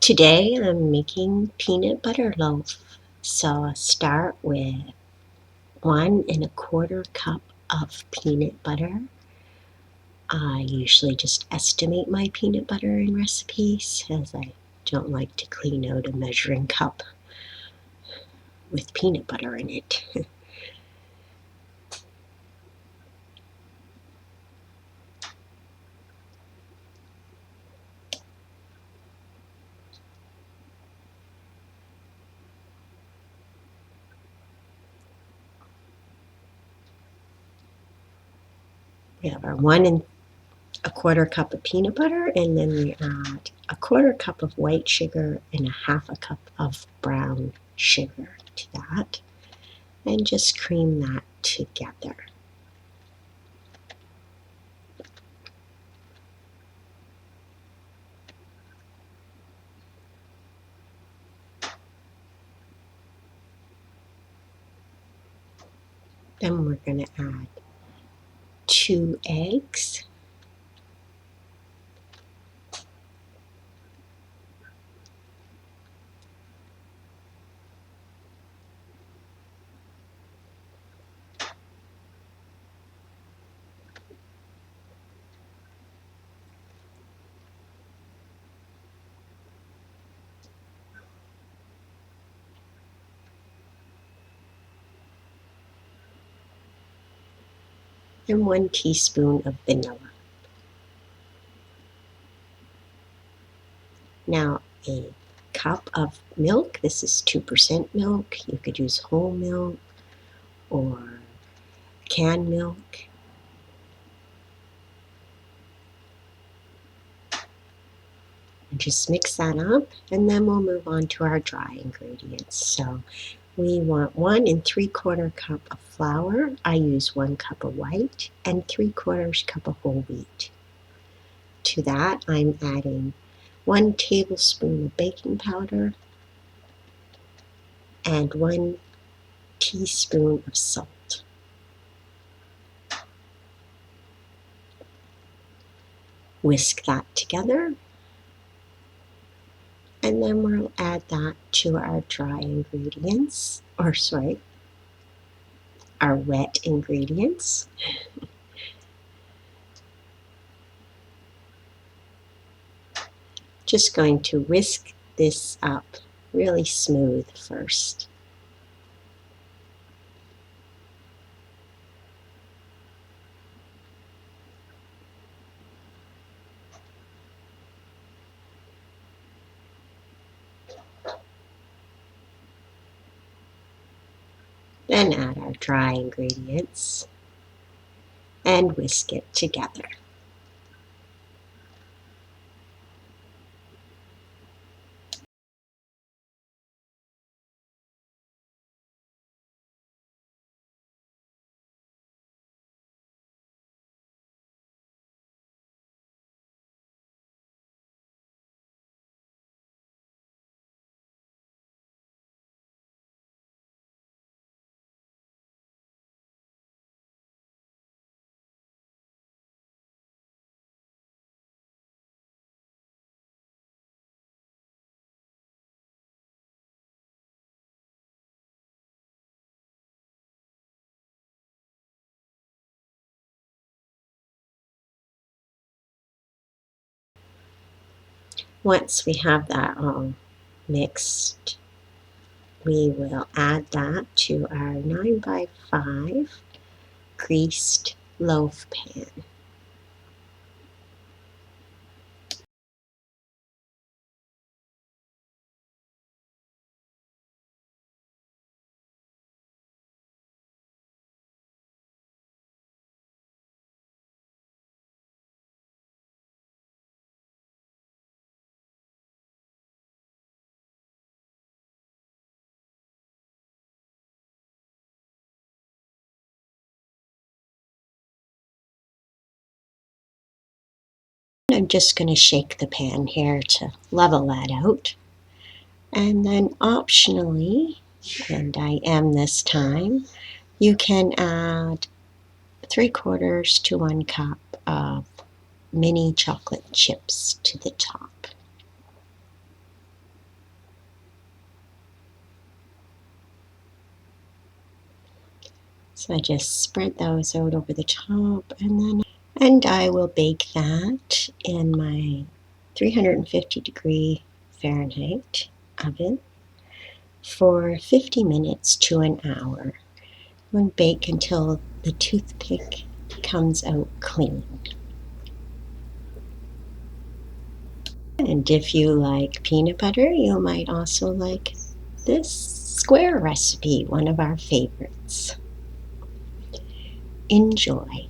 Today I'm making peanut butter loaf. So I'll start with 1 1/4 cup of peanut butter. I usually just estimate my peanut butter in recipes as I don't like to clean out a measuring cup with peanut butter in it. We have our 1 1/4 cup of peanut butter, and then we add 1/4 cup of white sugar and 1/2 cup of brown sugar to that, and just cream that together. Then we're going to add 2 eggs, and 1 teaspoon of vanilla. Now a cup of milk. This is 2% milk. You could use whole milk or canned milk. And just mix that up, and then we'll move on to our dry ingredients. So we want 1 3/4 cup of flour. I use 1 cup of white and 3/4 cup of whole wheat. To that, I'm adding 1 tablespoon of baking powder and 1 teaspoon of salt. Whisk that together, and then we'll add that to our dry ingredients, our wet ingredients. Just going to whisk this up really smooth first. Then add our dry ingredients and whisk it together. Once we have that all mixed, we will add that to our 9x5 greased loaf pan. I'm just going to shake the pan here to level that out. And then optionally, and I am this time, you can add 3/4 to 1 cup of mini chocolate chips to the top. So I just spread those out over the top, and I will bake that in my 350-degree Fahrenheit oven for 50 minutes to an hour. And bake until the toothpick comes out clean. And if you like peanut butter, you might also like this square recipe, one of our favorites. Enjoy.